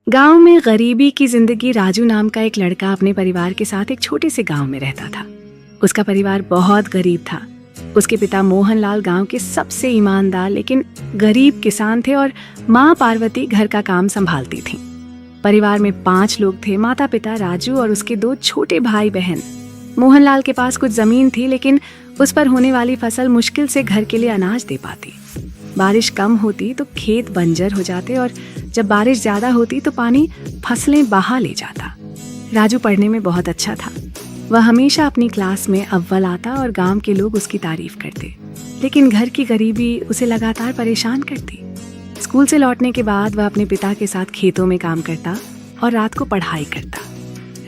गांव में गरीबी की जिंदगी। राजू नाम का एक लड़का अपने परिवार के साथ एक छोटे से गांव में रहता था। उसका परिवार बहुत गरीब था। उसके पिता मोहनलाल गांव के सबसे ईमानदार लेकिन गरीब किसान थे और माँ पार्वती घर का काम संभालती थी। परिवार में 5 लोग थे, माता पिता, राजू और उसके 2 छोटे भाई बहन। मोहनलाल के पास कुछ जमीन थी लेकिन उस पर होने वाली फसल मुश्किल से घर के लिए अनाज दे पाती। बारिश कम होती तो खेत बंजर हो जाते और जब बारिश ज्यादा होती तो पानी फसलें बहा ले जाता। राजू पढ़ने में बहुत अच्छा था। वह हमेशा अपनी क्लास में अव्वल आता और गांव के लोग उसकी तारीफ करते। लेकिन घर की गरीबी उसे लगातार परेशान करती। स्कूल से लौटने के बाद वह अपने पिता के साथ खेतों में काम करता और रात को पढ़ाई करता।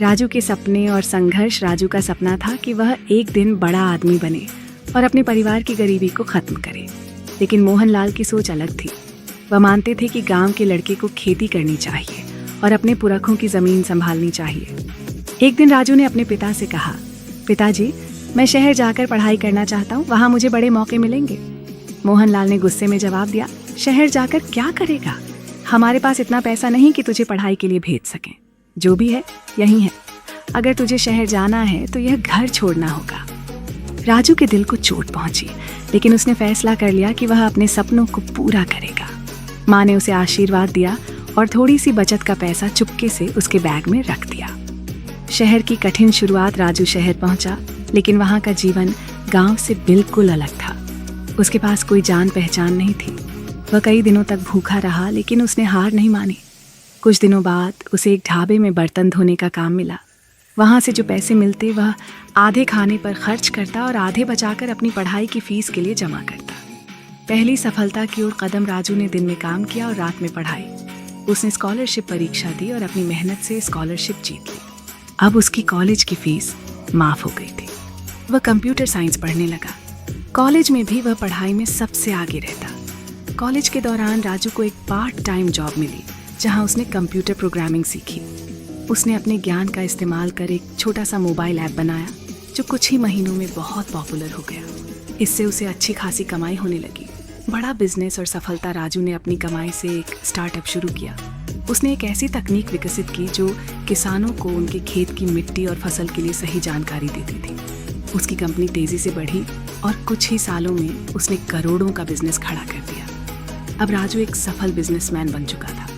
राजू के सपने और संघर्ष। राजू का सपना था कि वह एक दिन बड़ा आदमी बने और अपने परिवार की गरीबी को खत्म करे। लेकिन मोहनलाल की सोच अलग थी। वह मानते थे कि गांव के लड़के को खेती करनी चाहिए और अपने पुरखों की जमीन संभालनी चाहिए। एक दिन राजू ने अपने पिता से कहा, पिताजी, मैं शहर जाकर पढ़ाई करना चाहता हूँ, वहाँ मुझे बड़े मौके मिलेंगे। मोहनलाल ने गुस्से में जवाब दिया, शहर जाकर क्या करेगा? हमारे पास इतना पैसा नहीं कि तुझे पढ़ाई के लिए भेज सकें। जो भी है यही है। अगर तुझे शहर जाना है तो यह घर छोड़ना होगा। राजू के दिल को चोट पहुंची, लेकिन उसने फैसला कर लिया कि वह अपने सपनों को पूरा करेगा। माँ ने उसे आशीर्वाद दिया और थोड़ी सी बचत का पैसा चुपके से उसके बैग में रख दिया। शहर की कठिन शुरुआत। राजू शहर पहुंचा, लेकिन वहां का जीवन गांव से बिल्कुल अलग था। उसके पास कोई जान पहचान नहीं थी। वह कई दिनों तक भूखा रहा, लेकिन उसने हार नहीं मानी। कुछ दिनों बाद उसे एक ढाबे में बर्तन धोने का काम मिला। वहाँ से जो पैसे मिलते वह आधे खाने पर खर्च करता और आधे बचाकर अपनी पढ़ाई की फीस के लिए जमा करता। पहली सफलता की ओर कदम। राजू ने दिन में काम किया और रात में पढ़ाई। उसने स्कॉलरशिप परीक्षा दी और अपनी मेहनत से स्कॉलरशिप जीत ली। अब उसकी कॉलेज की फीस माफ हो गई थी। वह कंप्यूटर साइंस पढ़ने लगा। कॉलेज में भी वह पढ़ाई में सबसे आगे रहता। कॉलेज के दौरान राजू को एक पार्ट टाइम जॉब मिली, जहाँ उसने कंप्यूटर प्रोग्रामिंग सीखी। उसने अपने ज्ञान का इस्तेमाल कर एक छोटा सा मोबाइल ऐप बनाया जो कुछ ही महीनों में बहुत पॉपुलर हो गया। इससे उसे अच्छी खासी कमाई होने लगी। बड़ा बिजनेस और सफलता। राजू ने अपनी कमाई से एक स्टार्टअप शुरू किया। उसने एक ऐसी तकनीक विकसित की जो किसानों को उनके खेत की मिट्टी और फसल के लिए सही जानकारी देती थी। उसकी कंपनी तेजी से बढ़ी और कुछ ही सालों में उसने करोड़ों का बिजनेस खड़ा कर दिया। अब राजू एक सफल बिजनेसमैन बन चुका था।